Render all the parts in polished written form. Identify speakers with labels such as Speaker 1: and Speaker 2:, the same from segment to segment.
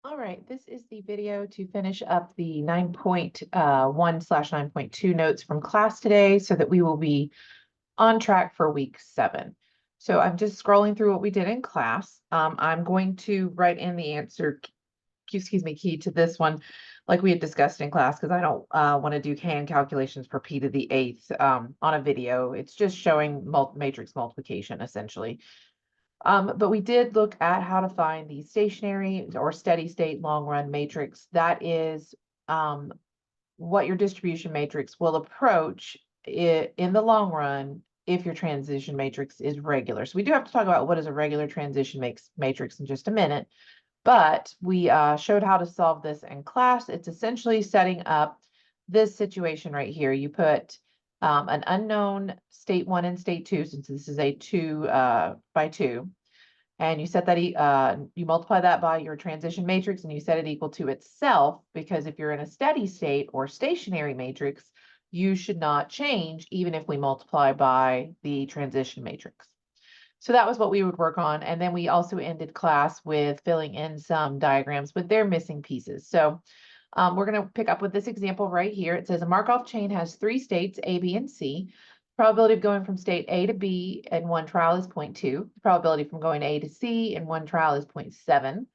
Speaker 1: All right, this is the video to finish up the 9.1/9.2 notes from class today so that we will be on track for week 7. So I'm just scrolling through what we did in class. I'm going to write in the answer, key to this one, like we had discussed in class, because I don't want to do hand calculations for p to the 8th on a video. It's just showing matrix multiplication, essentially. But we did look at how to find the stationary or steady state long run matrix. That is what your distribution matrix will approach in the long run if your transition matrix is regular. So we do have to talk about what is a regular transition matrix in just a minute. But we showed how to solve this in class. It's essentially setting up this situation right here. You put an unknown state 1 and state 2, since this is a 2 by 2. And you set that, you multiply that by your transition matrix and you set it equal to itself, because if you're in a steady state or stationary matrix, you should not change even if we multiply by the transition matrix. So that was what we would work on. And then we also ended class with filling in some diagrams with their missing pieces. So we're going to pick up with this example right here. It says a Markov chain has 3 states, A, B, and C. The probability of going from state A to B in one trial is 0.2. The probability from going A to C in one trial is 0.7.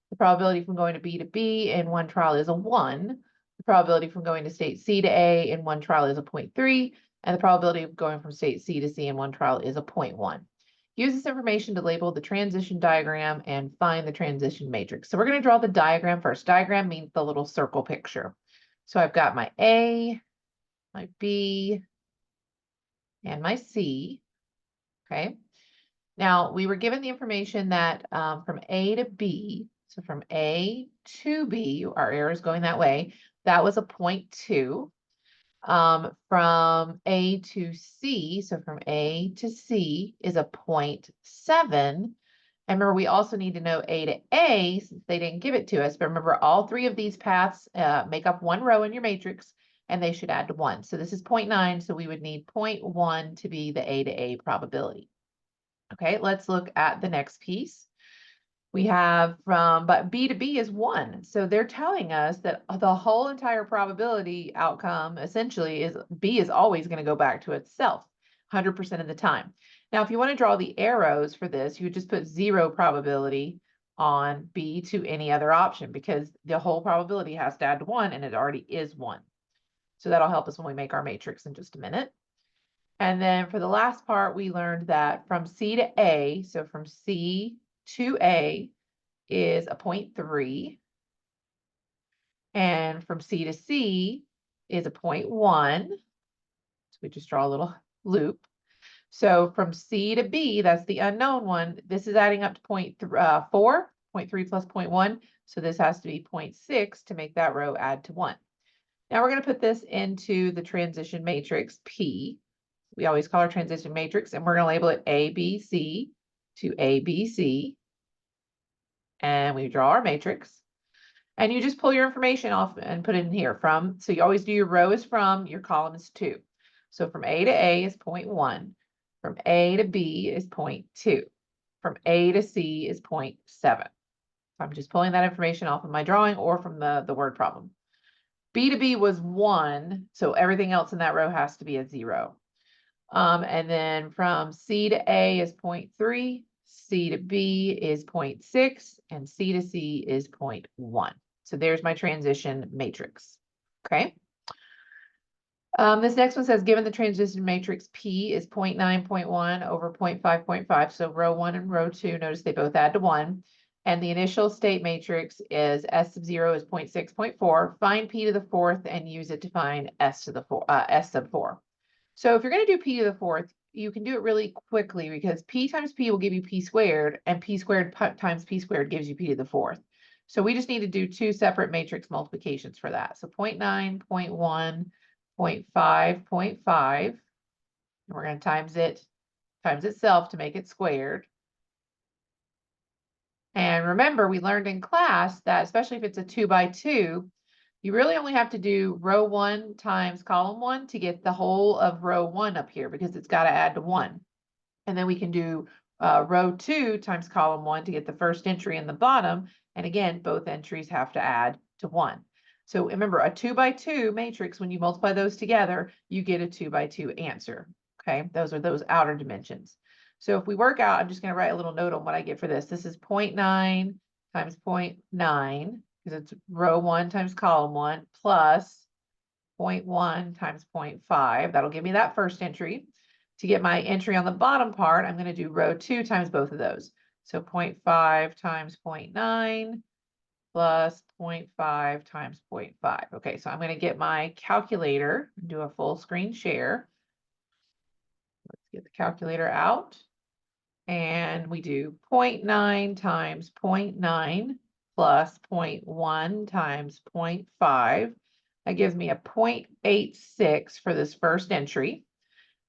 Speaker 1: The probability from going to B in one trial is a 1. The probability from going to state C to A in one trial is a 0.3. And the probability of going from state C to C in one trial is a 0.1. Use this information to label the transition diagram and find the transition matrix. So we're going to draw the diagram first. Diagram means the little circle picture. So I've got my A, my B, and my C. Okay. Now we were given the information that from A to B, so from A to B, our arrow is going that way, that was a 0.2. From A to C, so from A to C is a 0.7. And remember, we also need to know A to A since they didn't give it to us. But remember, all 3 of these paths make up one row in your matrix, and they should add to 1. So this is 0.9, so we would need 0.1 to be the A to A probability. Okay, let's look at the next piece. We have but B to B is 1. So they're telling us that the whole entire probability outcome essentially is B is always going to go back to itself 100% of the time. Now, if you want to draw the arrows for this, you would just put 0 probability on B to any other option, because the whole probability has to add to 1 and it already is 1. So that'll help us when we make our matrix in just a minute. And then for the last part, we learned that from C to A, so from C to A is a 0.3. And from C to C is a 0.1. So we just draw a little loop. So from C to B, that's the unknown one. This is adding up to 0.4, 0.3 plus 0.1. So this has to be 0.6 to make that row add to 1. Now we're going to put this into the transition matrix P. We always call our transition matrix, and we're going to label it ABC to ABC. And we draw our matrix. And you just pull your information off and put it in here from, so you always do your row is from, your column is to. So from A to A is 0.1. From A to B is 0.2. From A to C is 0.7. I'm just pulling that information off of my drawing or from the word problem. B to B was 1, so everything else in that row has to be a 0. And then from C to A is 0.3, C to B is 0.6, and C to C is 0.1. So there's my transition matrix. Okay. This next one says, given the transition matrix P is 0.9, 0.1 over 0.5, 0.5. So row 1 and row 2, notice they both add to 1. And the initial state matrix is S sub 0 is 0.6, 0.4. Find P to the 4th and use it to find S sub 4. So if you're going to do P to the 4th, you can do it really quickly, because P times P will give you P squared, and P squared times P squared gives you P to the 4th. So we just need to do 2 separate matrix multiplications for that. So 0.9, 0.1, 0.5, 0.5. And we're going to times itself to make it squared. And remember, we learned in class that especially if it's a 2 by 2, you really only have to do row 1 times column 1 to get the whole of row 1 up here, because it's got to add to 1. And then we can do row 2 times column 1 to get the first entry in the bottom. And again, both entries have to add to 1. So remember, a 2 by 2 matrix, when you multiply those together, you get a 2 by 2 answer. Okay, those are those outer dimensions. So if we work out, I'm just going to write a little note on what I get for this. This is 0.9 times 0.9, because it's row 1 times column 1, plus 0.1 times 0.5. That'll give me that first entry. To get my entry on the bottom part, I'm going to do row 2 times both of those. So 0.5 times 0.9 plus 0.5 times 0.5. Okay, so I'm going to get my calculator and do a full screen share. Let's get the calculator out. And we do 0.9 times 0.9 plus 0.1 times 0.5. That gives me a 0.86 for this first entry.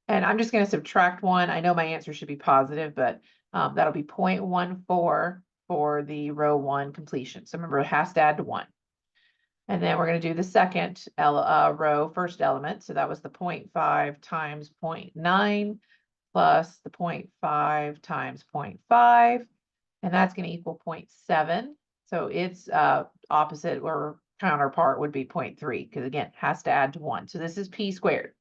Speaker 1: And I'm just going to subtract 1. I know my answer should be positive, but that'll be 0.14 for the row 1 completion. So remember, it has to add to 1. And then we're going to do the second row, first element. So that was the 0.5 times 0.9 plus the 0.5 times 0.5. And that's going to equal 0.7. So its opposite or counterpart would be 0.3, because again, it has to add to 1. So this is p squared.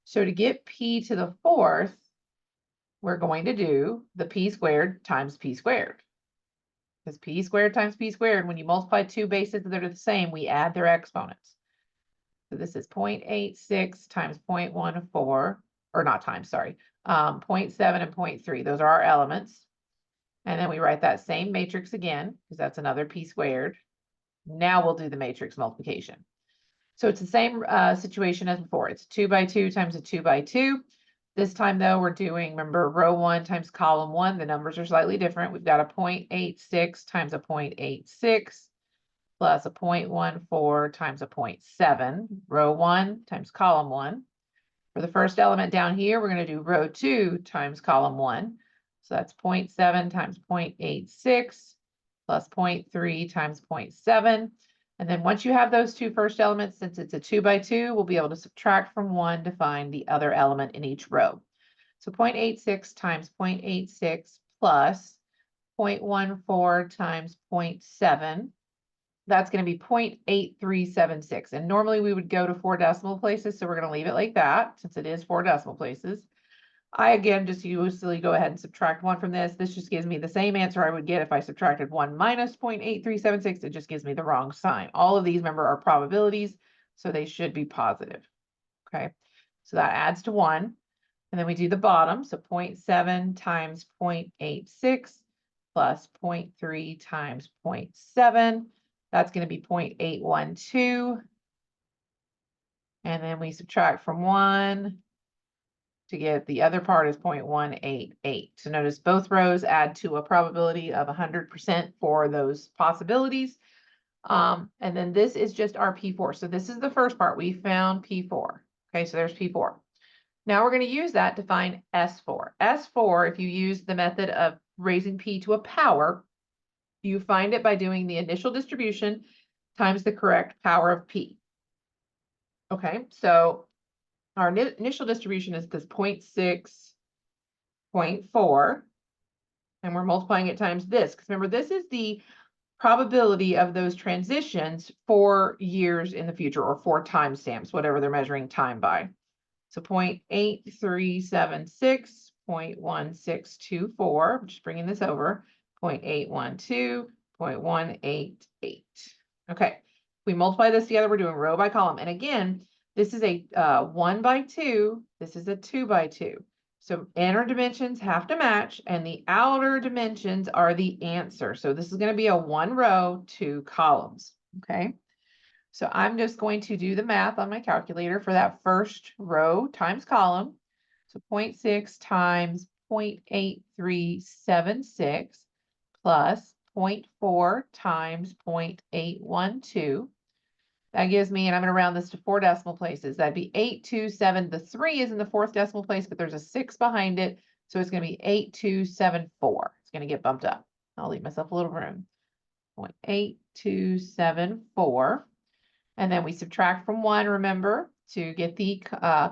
Speaker 1: So to get p to the 4th, we're going to do the p squared times p squared. Because p squared times p squared, when you multiply two bases that are the same, we add their exponents. So this is 0.86 times 0.14, or not times, sorry, 0.7 and 0.3. Those are our elements. And then we write that same matrix again, because that's another p squared. Now we'll do the matrix multiplication. So it's the same situation as before. It's 2 by 2 times a 2 by 2. This time, though, we're doing, remember, row 1 times column 1. The numbers are slightly different. We've got a 0.86 times a 0.86 plus a 0.14 times a 0.7. Row 1 times column 1. For the first element down here, we're going to do row 2 times column 1. So that's 0.7 times 0.86 plus 0.3 times 0.7. And then once you have those two first elements, since it's a 2 by 2, we'll be able to subtract from 1 to find the other element in each row. So 0.86 times 0.86 plus 0.14 times 0.7. That's going to be 0.8376. And normally we would go to 4 decimal places, so we're going to leave it like that since it is 4 decimal places. I, again, just usually go ahead and subtract 1 from this. This just gives me the same answer I would get if I subtracted 1 minus 0.8376. It just gives me the wrong sign. All of these, remember, are probabilities, so they should be positive. Okay, so that adds to 1. And then we do the bottom, so 0.7 times 0.86 plus 0.3 times 0.7. That's going to be 0.812. And then we subtract from 1 to get the other part is 0.188. So notice both rows add to a probability of 100% for those possibilities. And then this is just our P4. So this is the first part. We found P4. Okay, so there's P4. Now we're going to use that to find S4. S4, if you use the method of raising P to a power, you find it by doing the initial distribution times the correct power of P. Okay, so our initial distribution is this 0.6.4, and we're multiplying it times this, because remember, this is the probability of those transitions 4 years in the future, or 4 timestamps, whatever they're measuring time by. So 0.8376, 0.1624, just bringing this over, 0.812, 0.188. Okay, we multiply this together, we're doing row by column. And again, this is a 1 by 2, this is a 2 by 2. So inner dimensions have to match, and the outer dimensions are the answer. So this is going to be a 1 row, 2 columns. Okay. So I'm just going to do the math on my calculator for that first row times column. So 0.6 times 0.8376 plus 0.4 times 0.812. That gives me, and I'm going to round this to 4 decimal places. That'd be 827. The 3 is in the 4th decimal place, but there's a 6 behind it. So it's going to be 8274. It's going to get bumped up. I'll leave myself a little room. 0.8274. And then we subtract from 1, remember, to get the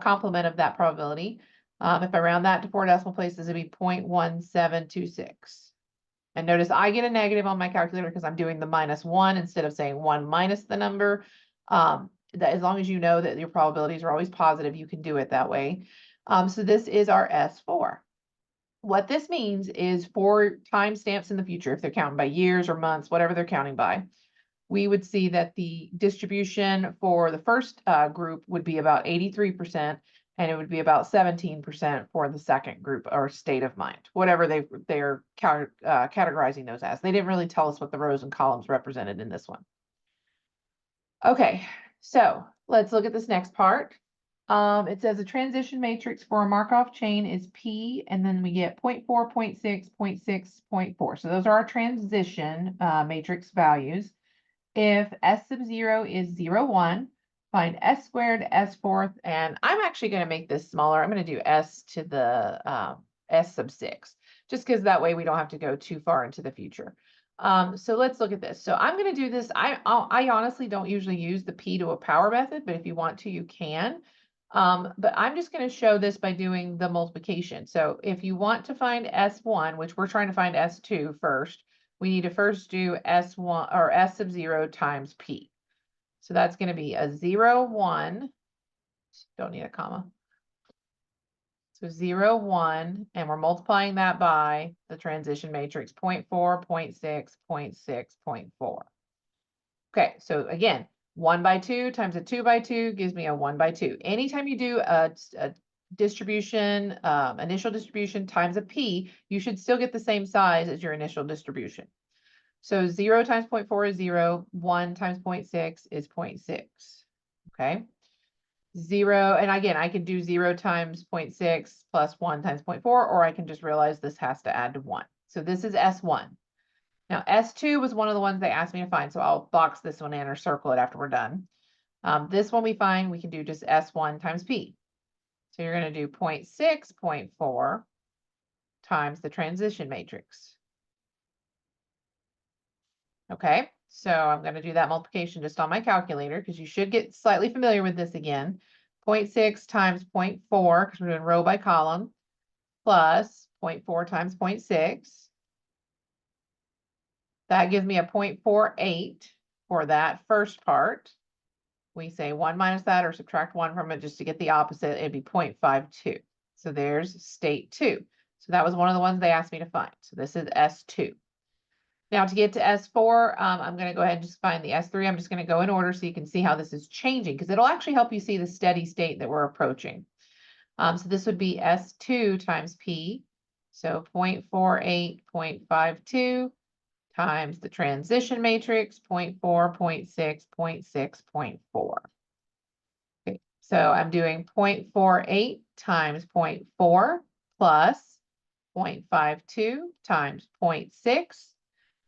Speaker 1: complement of that probability. If I round that to 4 decimal places, it'd be 0.1726. And notice I get a negative on my calculator because I'm doing the -1 instead of saying 1 minus the number. That as long as you know that your probabilities are always positive, you can do it that way. So this is our S4. What this means is for timestamps in the future, if they're counting by years or months, whatever they're counting by, we would see that the distribution for the first group would be about 83%, and it would be about 17% for the second group or state of mind, whatever they're categorizing those as. They didn't really tell us what the rows and columns represented in this one. Okay, so let's look at this next part. It says a transition matrix for a Markov chain is P, and then we get 0.4, 0.6, 0.6, 0.4. So those are our transition matrix values. If S sub 0 is 0, 1, find S squared, S fourth, and I'm actually going to make this smaller. I'm going to do S to the S sub 6, just because that way we don't have to go too far into the future. So let's look at this. So I'm going to do this. I honestly don't usually use the P to a power method, but if you want to, you can. But I'm just going to show this by doing the multiplication. So if you want to find S1, which we're trying to find S2 first, we need to first do S1 or S sub 0 times P. So that's going to be a 0, 1. Don't need a comma. So 0, 1, and we're multiplying that by the transition matrix 0.4, 0.6, 0.6, 0.4. Okay, so again, 1 by 2 times a 2 by 2 gives me a 1 by 2. Anytime you do a distribution, initial distribution times a P, you should still get the same size as your initial distribution. So 0 times 0.4 is 0, 1 times 0.6 is 0.6, okay? 0, and again, I can do 0 times 0.6 plus 1 times 0.4, or I can just realize this has to add to 1. So this is S1. Now, S2 was one of the ones they asked me to find, so I'll box this one in or circle it after we're done. This one we find, we can do just S1 times P. So you're going to do 0.6, 0.4 times the transition matrix. Okay, so I'm going to do that multiplication just on my calculator because you should get slightly familiar with this again. 0.6 times 0.4, because we're doing row by column, plus 0.4 times 0.6. That gives me a 0.48 for that first part. We say 1 minus that or subtract 1 from it just to get the opposite. It'd be 0.52. So there's state 2. So that was one of the ones they asked me to find. So this is S2. Now to get to S4, I'm going to go ahead and just find the S3. I'm just going to go in order so you can see how this is changing because it'll actually help you see the steady state that we're approaching. So this would be S2 times P. So 0.48, 0.52 times the transition matrix, 0.4, 0.6, 0.6, 0.4. Okay, so I'm doing 0.48 times 0.4 plus 0.52 times 0.6.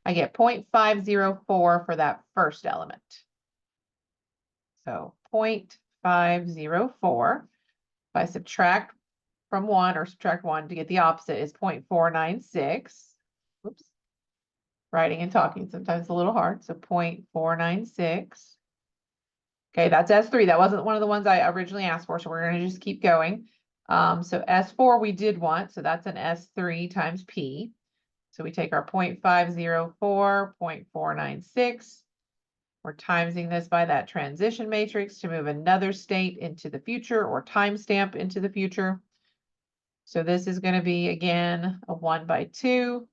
Speaker 1: I get 0.504 for that first element. So 0.504. If I subtract from 1 or subtract 1 to get the opposite is 0.496. Oops. Writing and talking sometimes a little hard. So 0.496. Okay, that's S3. That wasn't one of the ones I originally asked for, so we're going to just keep going. So S4 we did want, so that's an S3 times P. So we take our 0.504, 0.496. We're timesing this by that transition matrix to move another state into the future or timestamp into the future. So this is going to be, again, a 1 by 2.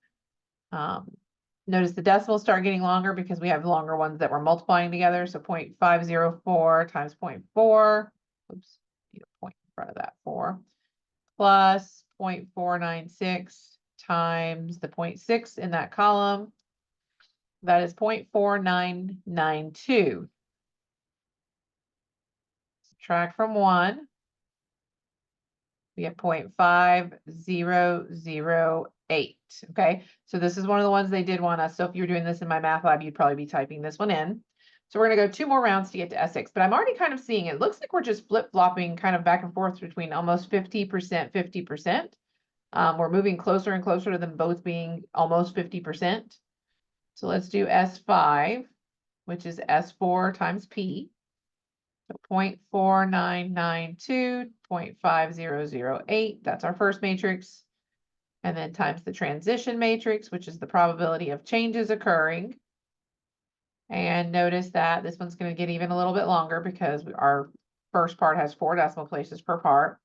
Speaker 1: Notice the decimals start getting longer because we have longer ones that we're multiplying together. So 0.504 times 0.4. Oops, need a point in front of that 4. Plus 0.496 times the 0.6 in that column. That is 0.4992. Subtract from 1. We get 0.5008. Okay, so this is one of the ones they did want us. So if you're doing this in my math lab, you'd probably be typing this one in. So we're going to go 2 more rounds to get to S6, but I'm already kind of seeing it. Looks like we're just flip-flopping kind of back and forth between almost 50%, 50%. We're moving closer and closer to them both being almost 50%. So let's do S5, which is S4 times P. So 0.4992, 0.5008, that's our first matrix. And then times the transition matrix, which is the probability of changes occurring. And notice that this one's going to get even a little bit longer because our first part has 4 decimal places per part.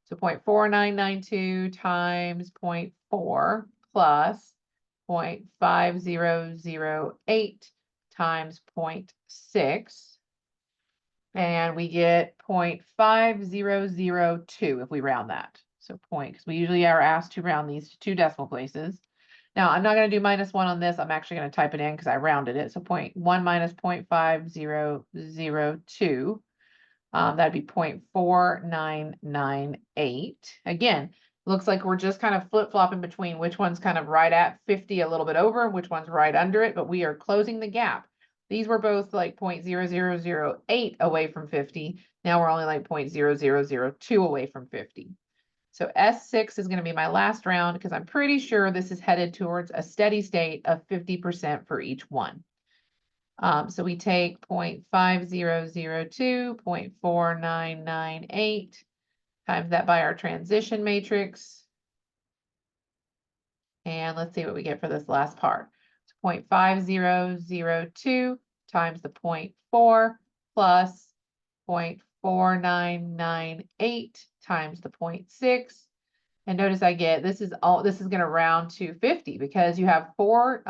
Speaker 1: So 0.4992 times 0.4 plus 0.5008 times 0.6. And we get 0.5002 if we round that. So because we usually are asked to round these to 2 decimal places. Now, I'm not going to do -1 on this. I'm actually going to type it in because I rounded it. So 0.1 minus 0.5002. That'd be 0.4998. Again, looks like we're just kind of flip-flopping between which one's kind of right at 50, a little bit over, and which one's right under it, but we are closing the gap. These were both like 0.0008 away from 50. Now we're only like 0.0002 away from 50. So S6 is going to be my last round because I'm pretty sure this is headed towards a steady state of 50% for each one. So we take 0.5002, 0.4998, times that by our transition matrix. And let's see what we get for this last part. So 0.5002 times the 0.4 plus 0.4998 times the 0.6. And notice I get, this is going to round to 50 because you have 4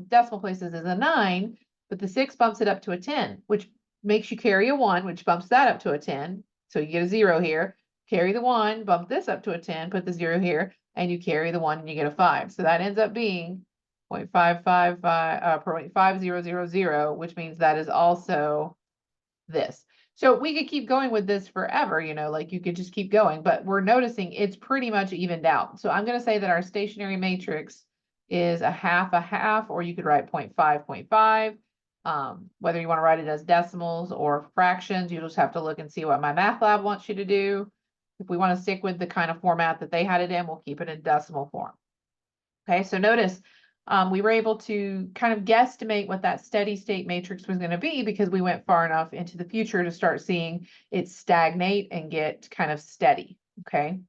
Speaker 1: decimal places as a 9, but the 6 bumps it up to a 10, which makes you carry a 1, which bumps that up to a 10. So you get a 0 here, carry the 1, bump this up to a 10, put the 0 here, and you carry the 1 and you get a 5. So that ends up being 0.5000, which means that is also this. So we could keep going with this forever, you know, like you could just keep going, but we're noticing it's pretty much evened out. So I'm going to say that our stationary matrix is a half, or you could write 0.5, 0.5. Whether you want to write it as decimals or fractions, you just have to look and see what MyMathLab wants you to do. If we want to stick with the kind of format that they had it in, we'll keep it in decimal form. Okay, so notice we were able to kind of guesstimate what that steady state matrix was going to be because we went far enough into the future to start seeing it stagnate and get kind of steady. Okay.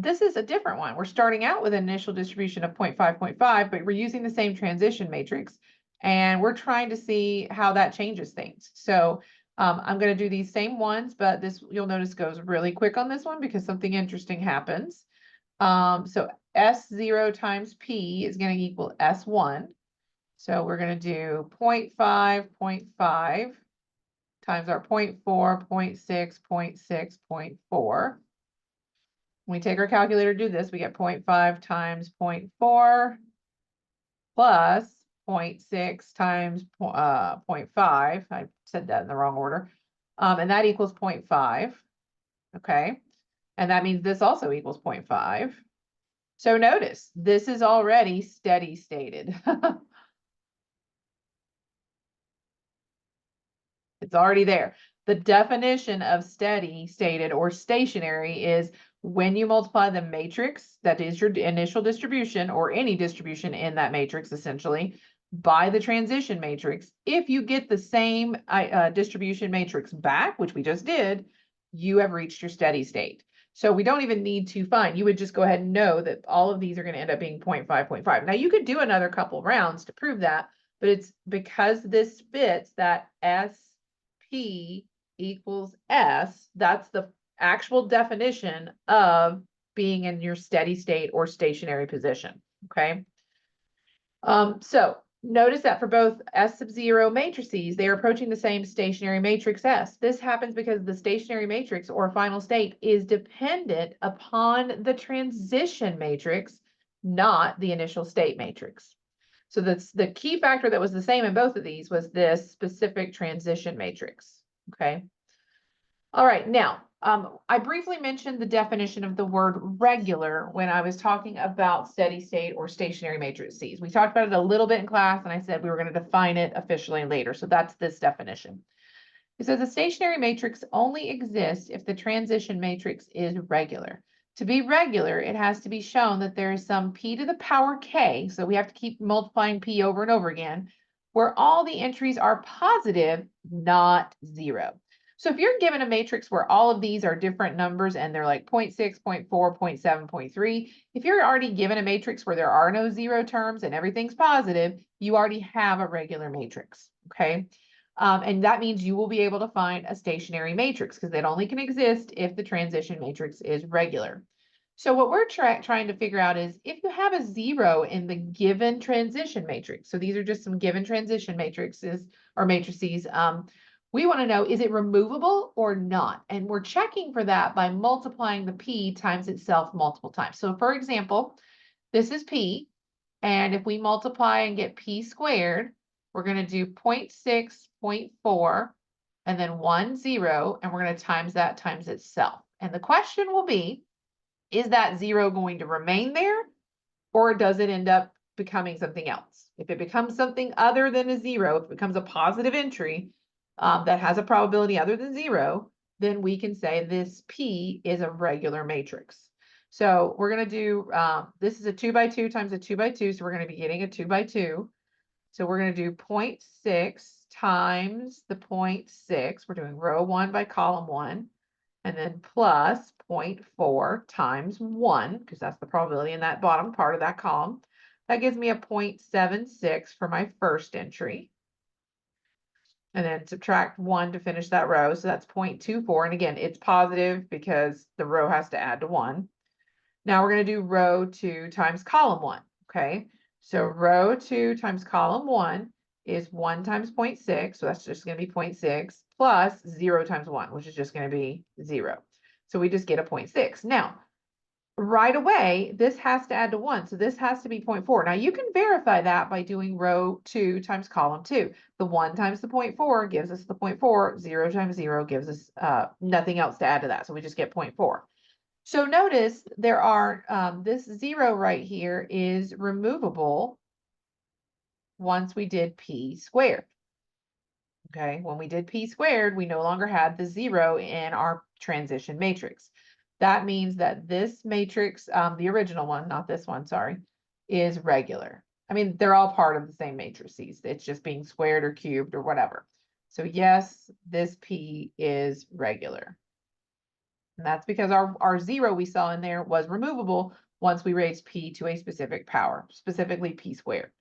Speaker 1: This is a different one. We're starting out with an initial distribution of 0.5, 0.5, but we're using the same transition matrix and we're trying to see how that changes things. So I'm going to do these same ones, but this you'll notice goes really quick on this one because something interesting happens. So S0 times P is going to equal S1. So we're going to do 0.5, 0.5 times our 0.4, 0.6, 0.6, 0.4. When we take our calculator to do this, we get 0.5 times 0.4 plus 0.6 times 0.5. I said that in the wrong order. And that equals 0.5. Okay. And that means this also equals 0.5. So notice, this is already steady stated. It's already there. The definition of steady stated or stationary is when you multiply the matrix, that is your initial distribution or any distribution in that matrix essentially, by the transition matrix. If you get the same distribution matrix back, which we just did, you have reached your steady state. So we don't even need to find, you would just go ahead and know that all of these are going to end up being 0.5, 0.5. Now you could do another couple rounds to prove that, but it's because this fits that SP equals S, that's the actual definition of being in your steady state or stationary position, okay? So notice that for both S sub 0 matrices, they are approaching the same stationary matrix S. This happens because the stationary matrix or final state is dependent upon the transition matrix, not the initial state matrix. So that's the key factor that was the same in both of these was this specific transition matrix, okay? All right, now, I briefly mentioned the definition of the word regular when I was talking about steady state or stationary matrices. We talked about it a little bit in class, and I said we were going to define it officially later. So that's this definition. It says a stationary matrix only exists if the transition matrix is regular. To be regular, it has to be shown that there is some p to the power k, so we have to keep multiplying p over and over again, where all the entries are positive, not 0. So if you're given a matrix where all of these are different numbers and they're like 0.6, 0.4, 0.7, 0.3, if you're already given a matrix where there are no zero terms and everything's positive, you already have a regular matrix, okay? And that means you will be able to find a stationary matrix because it only can exist if the transition matrix is regular. So what we're trying to figure out is if you have a zero in the given transition matrix, so these are just some given transition matrices or matrices, we want to know, is it removable or not? And we're checking for that by multiplying the P times itself multiple times. So for example, this is P, and if we multiply and get P squared, we're going to do 0.6, 0.4, and then 1, 0, and we're going to times that times itself. And the question will be, is that zero going to remain there, or does it end up becoming something else? If it becomes something other than a zero, if it becomes a positive entry that has a probability other than zero, then we can say this P is a regular matrix. So we're going to do, this is a 2 by 2 times a 2 by 2, so we're going to be getting a 2 by 2. So we're going to do 0.6 times the 0.6. We're doing row 1 by column 1. And then plus 0.4 times 1, because that's the probability in that bottom part of that column. That gives me a 0.76 for my first entry. And then subtract 1 to finish that row. So that's 0.24. And again, it's positive because the row has to add to 1. Now we're going to do row 2 times column 1. Okay. So row 2 times column 1 is 1 times 0.6. So that's just going to be 0.6 plus 0 times 1, which is just going to be 0. So we just get a 0.6. Now, right away, this has to add to 1. So this has to be 0.4. Now you can verify that by doing row 2 times column 2. The 1 times the 0.4 gives us the 0.4. 0 times 0 gives us nothing else to add to that. So we just get 0.4. So notice there are, this 0 right here is removable once we did P squared. Okay, when we did P squared, we no longer had the 0 in our transition matrix. That means that this matrix, the original one, not this one, sorry, is regular. I mean, they're all part of the same matrices. It's just being squared or cubed or whatever. So yes, this P is regular. And that's because our 0 we saw in there was removable once we raised P to a specific power, specifically P squared.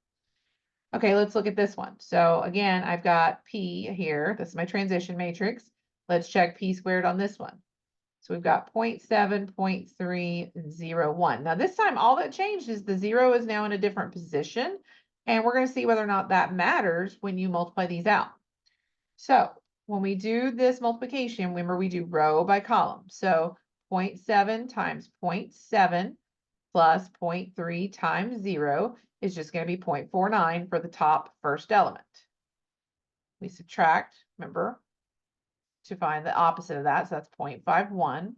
Speaker 1: Okay, let's look at this one. So again, I've got P here. This is my transition matrix. Let's check P squared on this one. So we've got 0.7, 0.301. Now this time, all that changed is the 0 is now in a different position. And we're going to see whether or not that matters when you multiply these out. So when we do this multiplication, remember we do row by column. So 0.7 times 0.7 plus 0.3 times 0 is just going to be 0.49 for the top first element. We subtract, remember, to find the opposite of that. So that's 0.51.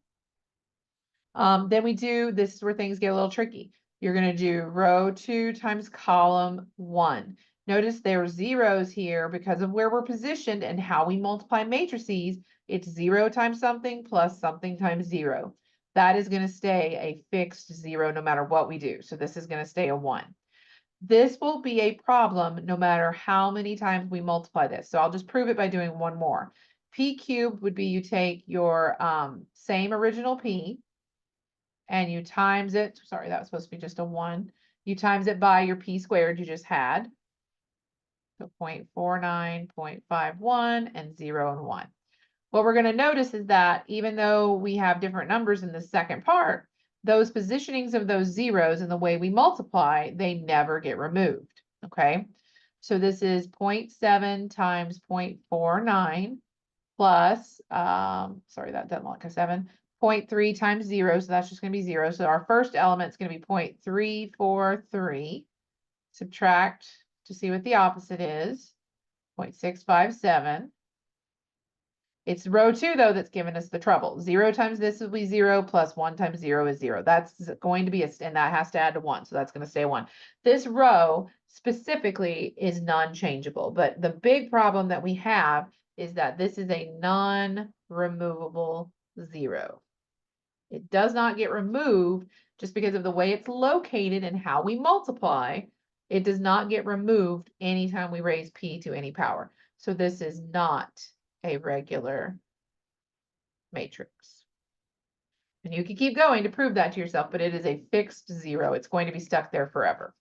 Speaker 1: Then we do, this is where things get a little tricky. You're going to do row 2 times column 1. Notice there are zeros here because of where we're positioned and how we multiply matrices. It's 0 times something plus something times 0. That is going to stay a fixed 0 no matter what we do. So this is going to stay a 1. This will be a problem no matter how many times we multiply this. So I'll just prove it by doing one more. P cubed would be you take your same original P and you times it. Sorry, that was supposed to be just a 1. You times it by your P squared you just had. So 0.49, 0.51, and 0 and 1. What we're going to notice is that even though we have different numbers in the second part, those positionings of those zeros and the way we multiply, they never get removed. Okay, so this is 0.7 times 0.49 plus, sorry, that doesn't look like a 7, 0.3 times 0, so that's just going to be 0. So our first element is going to be 0.343. Subtract to see what the opposite is, 0.657. It's row 2, though, that's giving us the trouble. 0 times this will be 0 plus 1 times 0 is 0. That's going to be and that has to add to 1. So that's going to stay 1. This row specifically is non-changeable. But the big problem that we have is that this is a non-removable 0. It does not get removed just because of the way it's located and how we multiply. It does not get removed anytime we raise P to any power. So this is not a regular matrix. And you can keep going to prove that to yourself, but it is a fixed 0. It's going to be stuck there forever.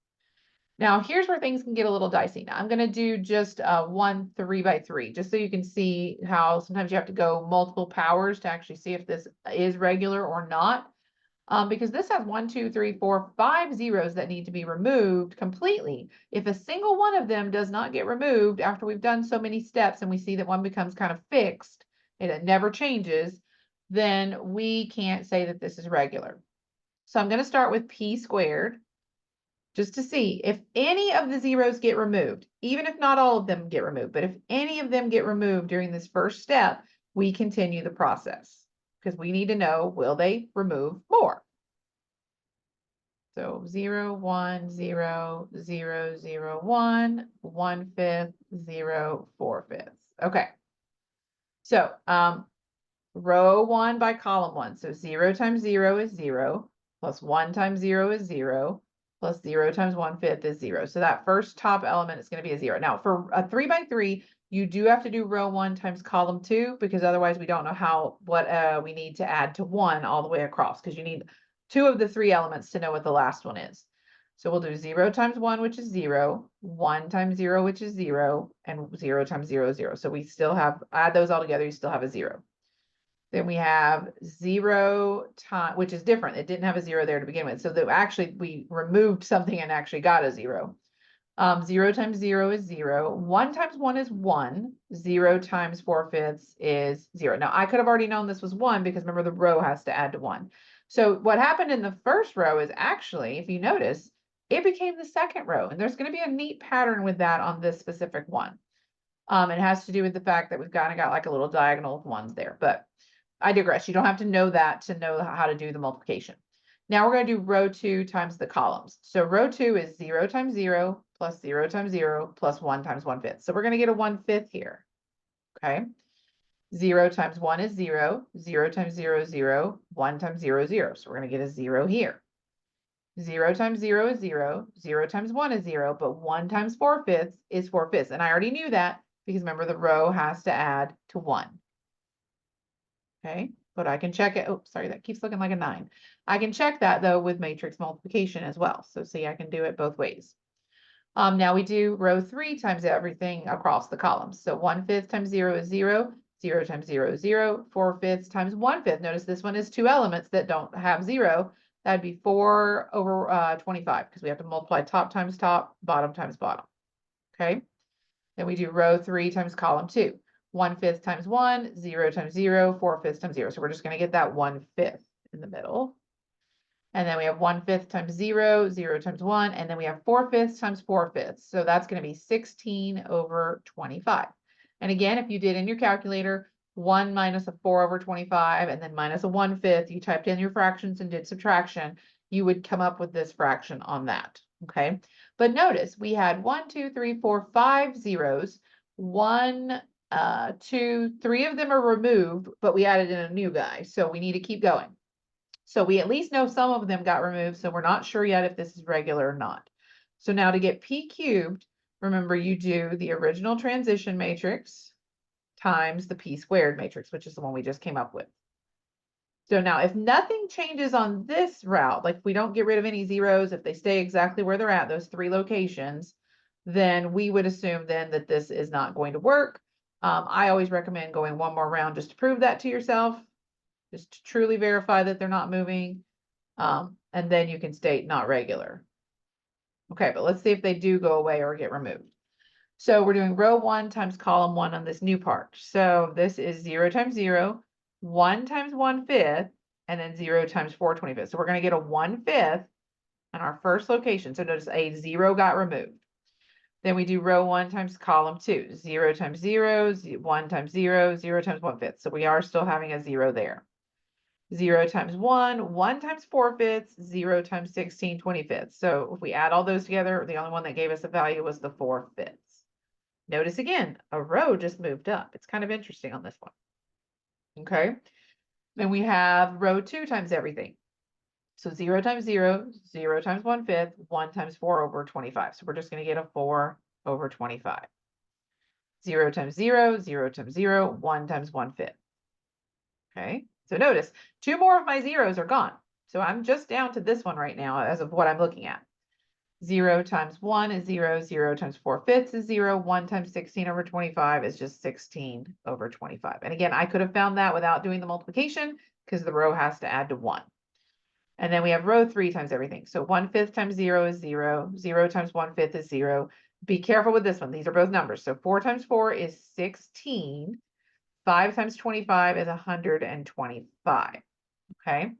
Speaker 1: Now, here's where things can get a little dicey. Now, I'm going to do just one 3x3, just so you can see how sometimes you have to go multiple powers to actually see if this is regular or not. Because this has 1, 2, 3, 4, 5 zeros that need to be removed completely. If a single one of them does not get removed after we've done so many steps and we see that one becomes kind of fixed and it never changes, then we can't say that this is regular. So I'm going to start with p squared just to see if any of the zeros get removed, even if not all of them get removed, but if any of them get removed during this first step, we continue the process because we need to know, will they remove more? So 0, 1, 0, 0, 0, 1, 1/5, 0, 4/5. Okay. So row 1 by column 1. So 0 times 0 is 0, plus 1 times 0 is 0, plus 0 times 1/5 is 0. So that first top element is going to be a 0. Now for a 3x3, you do have to do row 1 times column 2, because otherwise we don't know what we need to add to 1 all the way across, because you need 2 of the 3 elements to know what the last one is. So we'll do 0 times 1, which is 0, 1 times 0, which is 0, and 0 times 0 is 0. So we still have, add those all together, you still have a 0. Then we have 0 times, which is different. It didn't have a 0 there to begin with. So that actually we removed something and actually got a 0. 0 times 0 is 0. 1 times 1 is 1. 0 times 4/5 is 0. Now I could have already known this was 1 because remember the row has to add to 1. So what happened in the first row is actually, if you notice, it became the second row. And there's going to be a neat pattern with that on this specific one. It has to do with the fact that we've kind of got like a little diagonal of ones there, but I digress. You don't have to know that to know how to do the multiplication. Now we're going to do row 2 times the columns. So row 2 is 0 times 0 plus 0 times 0 plus 1 times 1/5. So we're going to get a 1/5 here. Okay. 0 times 1 is 0. 0 times 0 is 0. 1 times 0 is 0. So we're going to get a 0 here. 0 times 0 is 0. 0 times 1 is 0. But 1 times 4/5 is 4/5. And I already knew that because remember the row has to add to 1. Okay, but I can check it. Oh, sorry, that keeps looking like a 9. I can check that though with matrix multiplication as well. So see, I can do it both ways. Now we do row 3 times everything across the columns. So 1/5 times 0 is 0. 0 times 0 is 0. 4/5 times 1/5. Notice this one is 2 elements that don't have 0. That'd be 4 over 25 because we have to multiply top times top, bottom times bottom. Okay. Then we do row 3 times column 2. 1/5 times 1, 0 times 0, 4/5 times 0. So we're just going to get that 1/5 in the middle. And then we have 1/5 times 0, 0 times 1, and then we have 4/5 times 4/5. So that's going to be 16 over 25. And again, if you did in your calculator, 1 minus a 4 over 25, and then minus a 1/5, you typed in your fractions and did subtraction, you would come up with this fraction on that. Okay. But notice we had 1, 2, 3, 4, 5 zeros. 1, 2, 3 of them are removed, but we added in a new guy. So we need to keep going. So we at least know some of them got removed. So we're not sure yet if this is regular or not. So now to get p cubed, remember you do the original transition matrix times the p squared matrix, which is the one we just came up with. So now if nothing changes on this route, like if we don't get rid of any zeros, if they stay exactly where they're at, those 3 locations, then we would assume then that this is not going to work. I always recommend going one more round just to prove that to yourself, just to truly verify that they're not moving. And then you can state not regular. Okay, but let's see if they do go away or get removed. So we're doing row 1 times column 1 on this new part. So this is 0 times 0, 1 times 1/5, and then 0 times 4/25. So we're going to get a 1/5 on our first location. So notice a 0 got removed. Then we do row 1 times column 2, 0 times 0, 1 times 0, 0 times 1/5. So we are still having a 0 there. 0 times 1, 1 times 4/5, 0 times 16/25. So if we add all those together, the only one that gave us a value was the 4/5. Notice again, a row just moved up. It's kind of interesting on this one. Okay. Then we have row 2 times everything. So 0 times 0, 0 times 1/5, 1 times 4 over 25. So we're just going to get a 4 over 25. 0 times 0, 0 times 0, 1 times 1/5. Okay, so notice 2 more of my zeros are gone. So I'm just down to this one right now as of what I'm looking at. 0 times 1 is 0, 0 times 4/5 is 0, 1 times 16 over 25 is just 16 over 25. And again, I could have found that without doing the multiplication because the row has to add to 1. And then we have row 3 times everything. So 1/5 times 0 is 0, 0 times 1/5 is 0. Be careful with this one. These are both numbers. So 4 times 4 is 16. 5 times 25 is 125. Okay.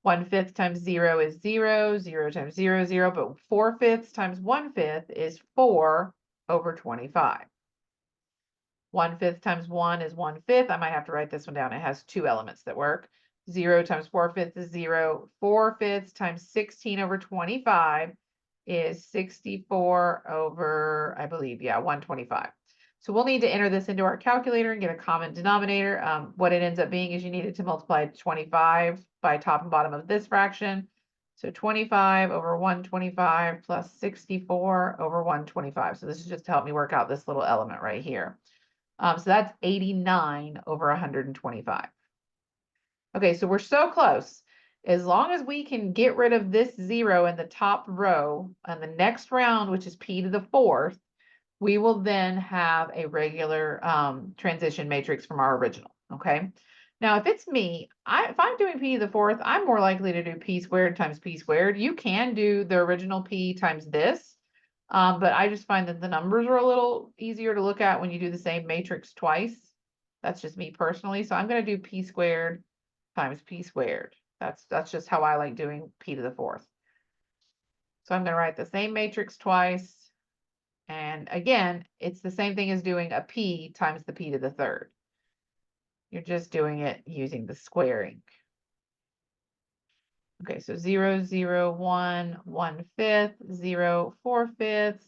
Speaker 1: 1/5 times 0 is 0, 0 times 0 is 0, but 4/5 times 1/5 is 4 over 25. 1/5 times 1 is 1/5. I might have to write this one down. It has 2 elements that work. 0 times 4/5 is 0. 4/5 times 16 over 25 is 64 over, I believe, yeah, 125. So we'll need to enter this into our calculator and get a common denominator. What it ends up being is you needed to multiply 25 by top and bottom of this fraction. So 25 over 125 plus 64 over 125. So this is just to help me work out this little element right here. So that's 89 over 125. Okay, so we're so close. As long as we can get rid of this 0 in the top row on the next round, which is p to the 4th, we will then have a regular transition matrix from our original, okay? Now, if it's me, if I'm doing p to the 4th, I'm more likely to do p squared times p squared. You can do the original p times this, but I just find that the numbers are a little easier to look at when you do the same matrix twice. That's just me personally. So I'm going to do p squared times p squared. That's just how I like doing p to the 4th. So I'm going to write the same matrix twice. And again, it's the same thing as doing a p times the p to the 3rd. You're just doing it using the squaring. Okay, so 0, 0, 1, 1/5, 0, 4/5,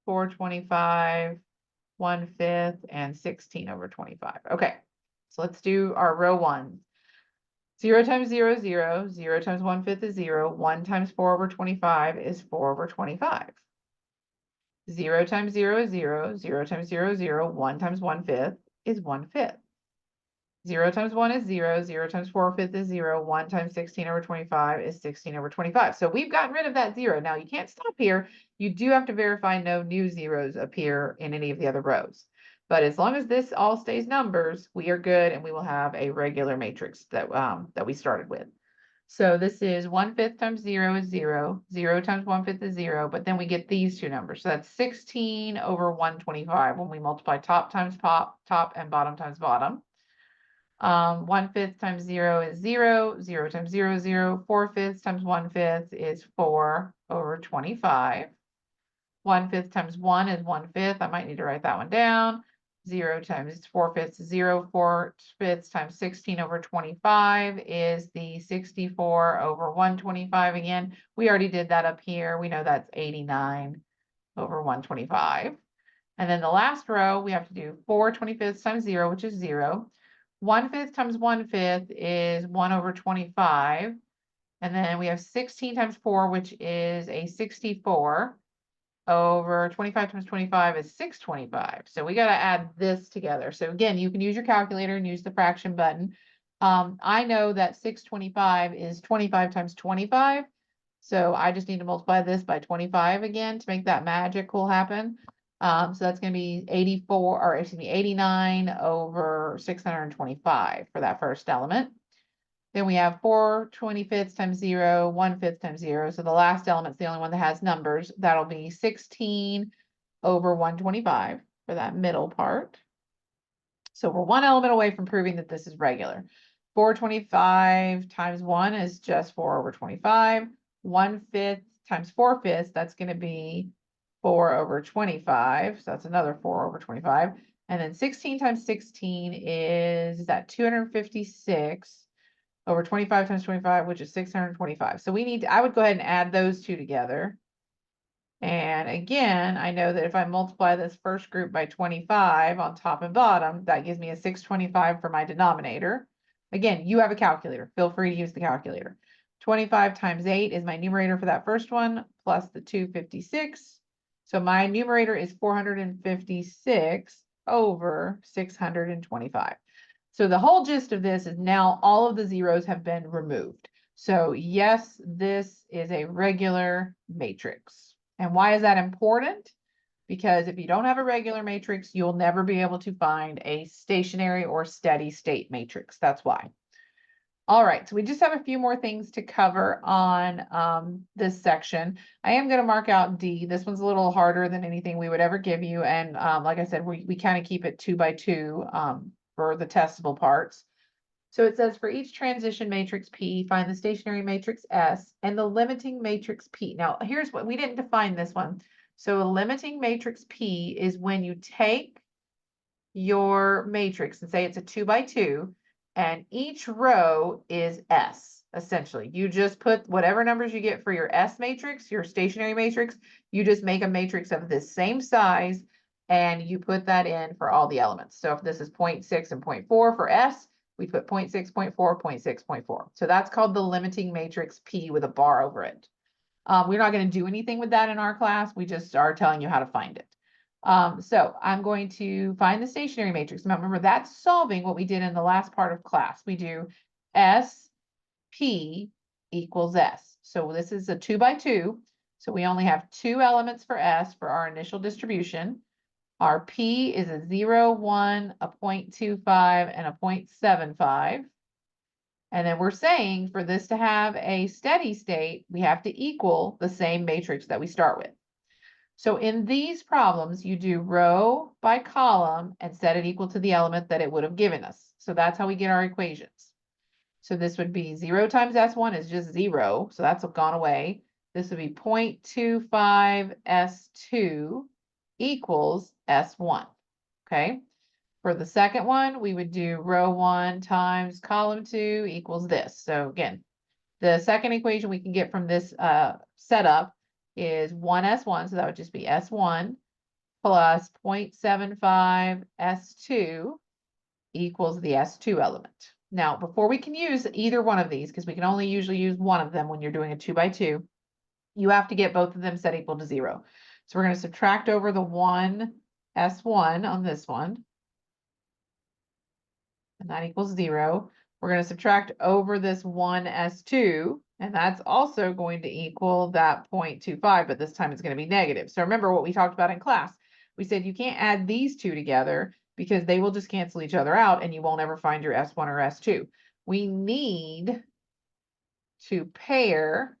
Speaker 1: 425, 1/5, and 16 over 25. Okay, so let's do our row 1. 0 times 0 is 0, 0 times 1/5 is 0, 1 times 4 over 25 is 4 over 25. 0 times 0 is 0, 0 times 0 is 0, 1 times 1/5 is 1/5. 0 times 1 is 0, 0 times 4/5 is 0, 1 times 16 over 25 is 16 over 25. So we've gotten rid of that 0. Now you can't stop here. You do have to verify no new zeros appear in any of the other rows. But as long as this all stays numbers, we are good and we will have a regular matrix that we started with. So this is 1/5 times 0 is 0, 0 times 1/5 is 0, but then we get these two numbers. So that's 16 over 125 when we multiply top times top and bottom times bottom. 1/5 times 0 is 0, 0 times 0 is 0, 4/5 times 1/5 is 4 over 25. 1/5 times 1 is 1/5. I might need to write that one down. 0 times 4/5 is 0. 4/5 times 16 over 25 is the 64 over 125 again. We already did that up here. We know that's 89 over 125. And then the last row, we have to do 4/25 times 0, which is 0. 1/5 times 1/5 is 1 over 25. And then we have 16 times 4, which is a 64 over 25 times 25 is 625. So we got to add this together. So again, you can use your calculator and use the fraction button. I know that 625 is 25 times 25. So I just need to multiply this by 25 again to make that magical happen. So that's going to be 89 over 625 for that first element. Then we have 4/25 times 0, 1/5 times 0. So the last element's the only one that has numbers. That'll be 16 over 125 for that middle part. So we're one element away from proving that this is regular. 4/25 times 1 is just 4 over 25. 1/5 times 4/5, that's going to be 4 over 25. So that's another 4 over 25. And then 16 times 16 is that 256 over 25 times 25, which is 625. So I would go ahead and add those two together. And again, I know that if I multiply this first group by 25 on top and bottom, that gives me a 625 for my denominator. Again, you have a calculator. Feel free to use the calculator. 25 times 8 is my numerator for that first one, plus the 256. So my numerator is 456 over 625. So the whole gist of this is now all of the zeros have been removed. So yes, this is a regular matrix. And why is that important? Because if you don't have a regular matrix, you'll never be able to find a stationary or steady state matrix. That's why. All right, so we just have a few more things to cover on this section. I am going to mark out D. This one's a little harder than anything we would ever give you. And like I said, we kind of keep it 2 by 2 for the testable parts. So it says for each transition matrix P, find the stationary matrix S and the limiting matrix P. Now, here's what we didn't define this one. So a limiting matrix P is when you take your matrix and say it's a 2 by 2, and each row is S, essentially. You just put whatever numbers you get for your S matrix, your stationary matrix, you just make a matrix of this same size, and you put that in for all the elements. So if this is 0.6 and 0.4 for S, we put 0.6, 0.4, 0.6, 0.4. So that's called the limiting matrix P with a bar over it. We're not going to do anything with that in our class. We just are telling you how to find it. So I'm going to find the stationary matrix. Now remember, that's solving what we did in the last part of class. We do SP equals S. So this is a 2 by 2. So we only have 2 elements for S for our initial distribution. Our P is a 0, 1, a 0.25, and a 0.75. And then we're saying for this to have a steady state, we have to equal the same matrix that we start with. So in these problems, you do row by column and set it equal to the element that it would have given us. So that's how we get our equations. So this would be 0 times S1 is just 0. So that's gone away. This would be 0.25 S2 equals S1. Okay. For the second one, we would do row 1 times column 2 equals this. So again, the second equation we can get from this setup is 1S1, so that would just be S1 plus 0.75 S2 equals the S2 element. Now, before we can use either one of these, because we can only usually use one of them when you're doing a 2 by 2, you have to get both of them set equal to 0. So we're going to subtract over the 1 S1 on this one, and that equals 0. We're going to subtract over this 1 S2, and that's also going to equal that 0.25, but this time it's going to be negative. So remember what we talked about in class. We said you can't add these two together because they will just cancel each other out and you won't ever find your S1 or S2. We need to pair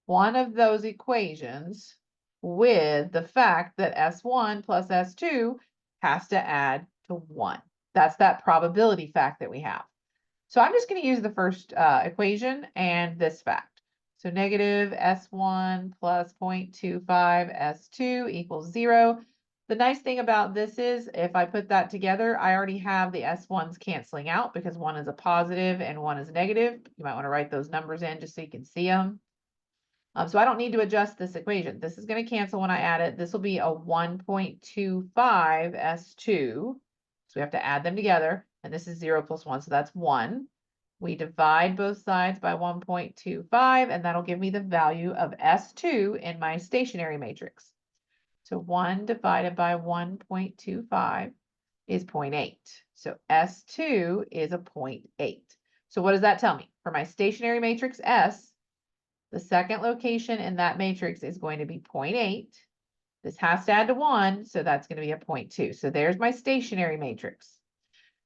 Speaker 1: one of those equations with the fact that S1 plus S2 has to add to 1. That's that probability fact that we have. So I'm just going to use the first equation and this fact. So negative S1 plus 0.25 S2 equals 0. The nice thing about this is if I put that together, I already have the S1s canceling out because one is a positive and one is negative. You might want to write those numbers in just so you can see them. So I don't need to adjust this equation. This is going to cancel when I add it. This will be a 1.25 S2. So we have to add them together, and this is 0 plus 1, so that's 1. We divide both sides by 1.25, and that'll give me the value of S2 in my stationary matrix. So 1 divided by 1.25 is 0.8. So S2 is a 0.8. So what does that tell me? For my stationary matrix S, the second location in that matrix is going to be 0.8. This has to add to 1, so that's going to be a 0.2. So there's my stationary matrix.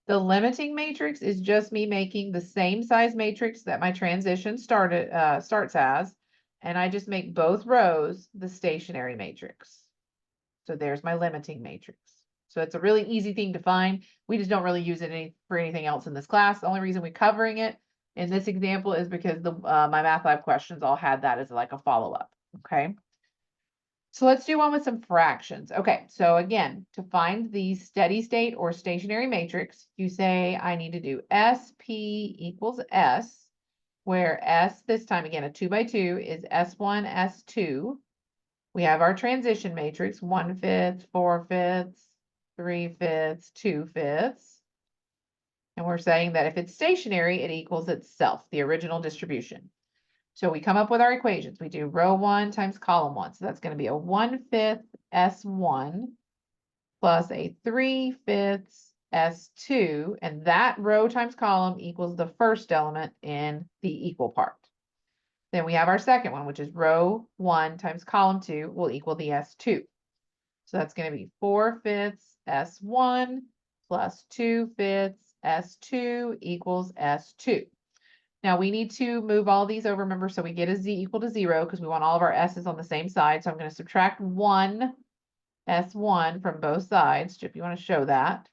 Speaker 1: The limiting matrix is just me making the same size matrix that my transition starts as, and I just make both rows the stationary matrix. So there's my limiting matrix. So it's a really easy thing to find. We just don't really use it for anything else in this class. The only reason we're covering it in this example is because my math lab questions all had that as like a follow-up. Okay. So let's do one with some fractions. Okay, so again, to find the steady state or stationary matrix, you say I need to do SP equals S, where S, this time again, a 2 by 2 is S1, S2. We have our transition matrix, 1/5, 4/5, 3/5, 2/5. And we're saying that if it's stationary, it equals itself, the original distribution. So we come up with our equations. We do row 1 times column 1. So that's going to be a 1/5 S1 plus a 3/5 S2, and that row times column equals the first element in the equal part. Then we have our second one, which is row 1 times column 2 will equal the S2. So that's going to be 4/5 S1 plus 2/5 S2 equals S2. Now we need to move all these over, remember, so we get a Z equal to 0 because we want all of our S's on the same side. So I'm going to subtract 1 S1 from both sides, if you want to show that.